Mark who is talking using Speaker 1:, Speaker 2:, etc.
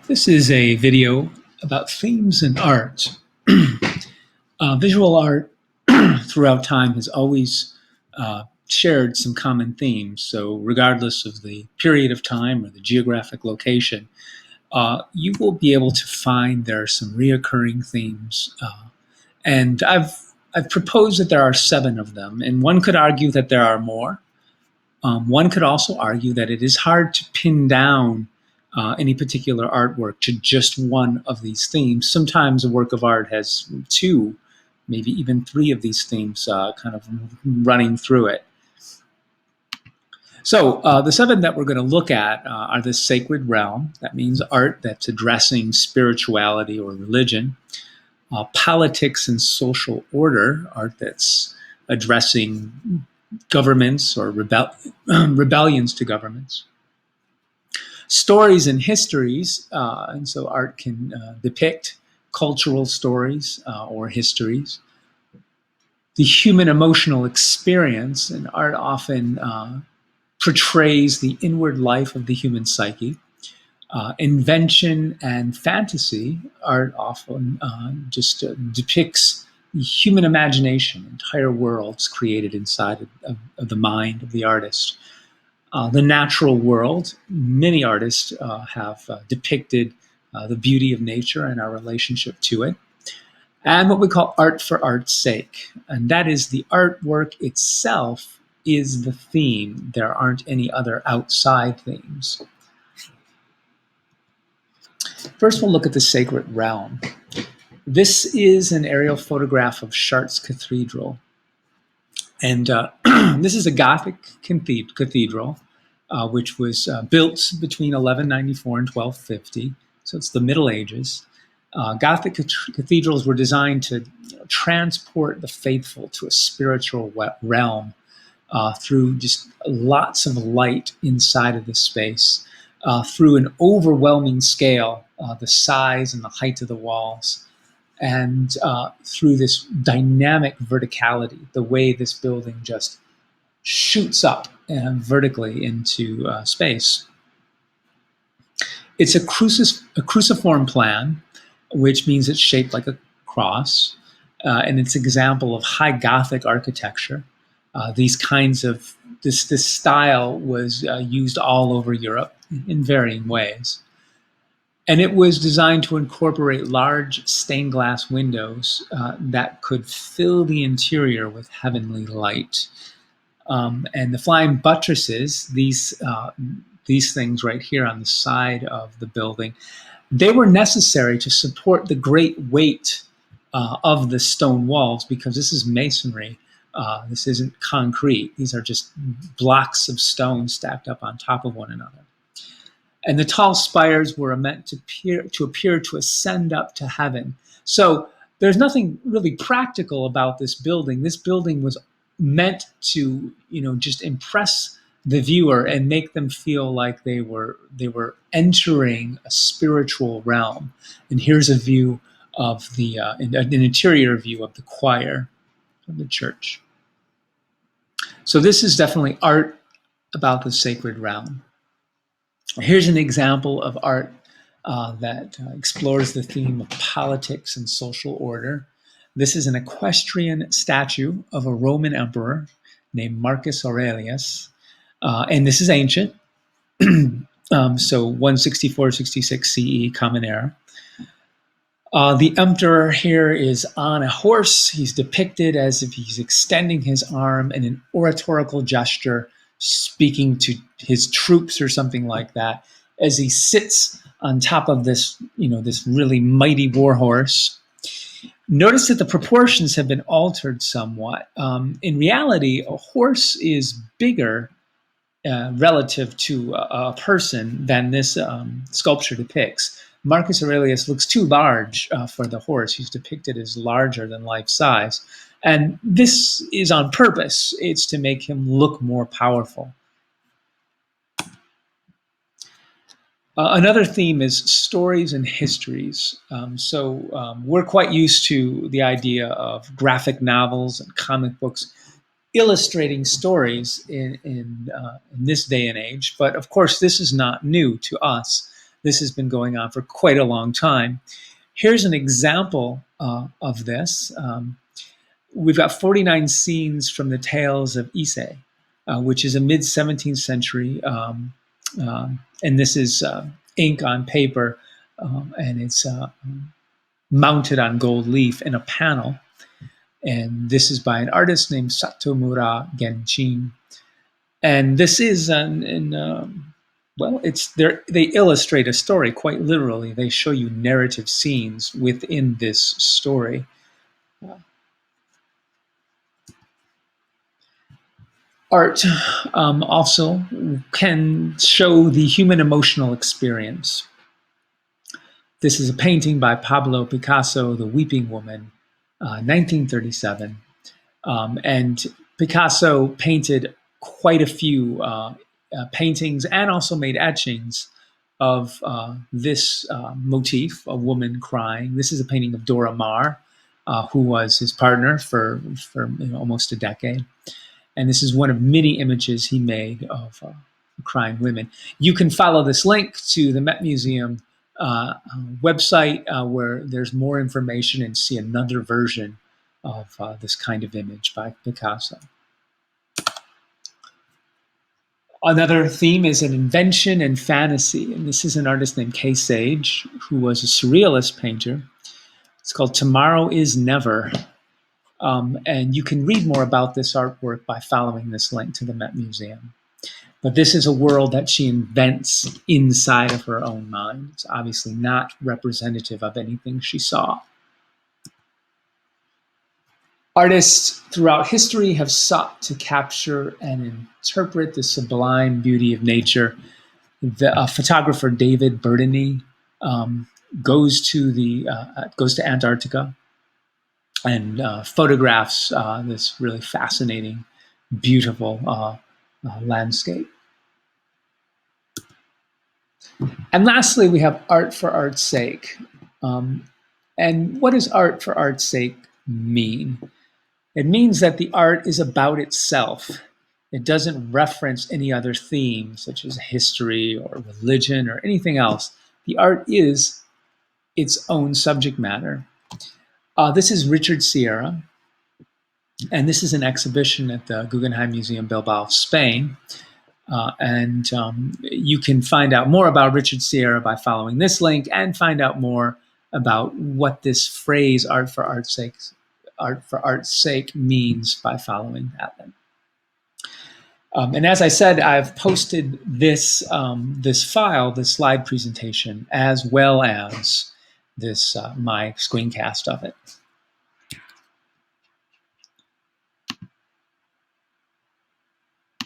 Speaker 1: This is a video about themes in art. Visual art throughout time has always shared some common themes. So, regardless of the period of time or the geographic location, you will be able to find there are some reoccurring themes. And I've proposed that there are 7 of them, and one could argue that there are more. One could also argue that it is hard to pin down any particular artwork to just one of these themes. Sometimes a work of art has 2, maybe even 3 of these themes kind of running through it. So the 7 that we're going to look at are the sacred realm. That means art that's addressing spirituality or religion. Politics and social order, art that's addressing governments or rebellions to governments. Stories and histories, and so art can depict cultural stories or histories. The human emotional experience, and art often portrays the inward life of the human psyche. Invention and fantasy, art often just depicts the human imagination, entire worlds created inside of the mind of the artist. The natural world, many artists have depicted the beauty of nature and our relationship to it. And what we call art for art's sake, and that is the artwork itself is the theme. There aren't any other outside themes. First, we'll look at the sacred realm. This is an aerial photograph of Chartres Cathedral. And this is a Gothic cathedral, which was built between 1194 and 1250. So it's the Middle Ages. Gothic cathedrals were designed to transport the faithful to a spiritual realm through just lots of light inside of this space, through an overwhelming scale, the size and the height of the walls, and through this dynamic verticality, the way this building just shoots up vertically into space. It's a cruciform plan, which means it's shaped like a cross, and it's an example of high Gothic architecture. These kinds of this style was used all over Europe in varying ways. And it was designed to incorporate large stained glass windows that could fill the interior with heavenly light. And the flying buttresses, these things right here on the side of the building, they were necessary to support the great weight of the stone walls, because this is masonry. This isn't concrete. These are just blocks of stone stacked up on top of one another. And the tall spires were meant to appear to ascend up to heaven. So there's nothing really practical about this building. This building was meant to, just impress the viewer and make them feel like they were entering a spiritual realm. And here's a view of an interior view of the choir of the church. So this is definitely art about the sacred realm. Here's an example of art that explores the theme of politics and social order. This is an equestrian statue of a Roman emperor named Marcus Aurelius, and this is ancient, so 164-66 CE, Common Era. The emperor here is on a horse. He's depicted as if he's extending his arm in an oratorical gesture, speaking to his troops or something like that, as he sits on top of this, this really mighty war horse. Notice that the proportions have been altered somewhat. In reality, a horse is bigger relative to a person than this sculpture depicts. Marcus Aurelius looks too large for the horse. He's depicted as larger than life size. And this is on purpose. It's to make him look more powerful. Another theme is stories and histories. We're quite used to the idea of graphic novels and comic books illustrating stories in this day and age. But of course, this is not new to us. This has been going on for quite a long time. Here's an example of this. We've got 49 scenes from the Tales of Ise, which is a mid 17th century, and this is ink on paper, and it's mounted on gold leaf in a panel. And this is by an artist named Satomura Genshin. And this is well, it's there. They illustrate a story quite literally. They show you narrative scenes within this story. Art also can show the human emotional experience. This is a painting by Pablo Picasso, The Weeping Woman, 1937. And Picasso painted quite a few paintings and also made etchings of this motif, a woman crying. This is a painting of Dora Maar, who was his partner for almost a decade. And this is one of many images he made of crying women. You can follow this link to the Met Museum website where there's more information and see another version of this kind of image by Picasso. Another theme is an invention and fantasy. And this is an artist named Kay Sage, who was a surrealist painter. It's called Tomorrow is Never. And you can read more about this artwork by following this link to the Met Museum. But this is a world that she invents inside of her own mind. It's obviously not representative of anything she saw. Artists throughout history have sought to capture and interpret the sublime beauty of nature. The photographer David Burdeny goes to Antarctica and photographs this really fascinating, beautiful landscape. And lastly, we have art for art's sake. And what does art for art's sake mean? It means that the art is about itself. It doesn't reference any other theme, such as history or religion or anything else. The art is its own subject matter. This is Richard Sierra, and this is an exhibition at the Guggenheim Museum Bilbao, Spain. And you can find out more about Richard Sierra by following this link and find out more about what this phrase art for art's sake means by following that link. And as I said, I've posted this file, this slide presentation, as well as this my screencast of it.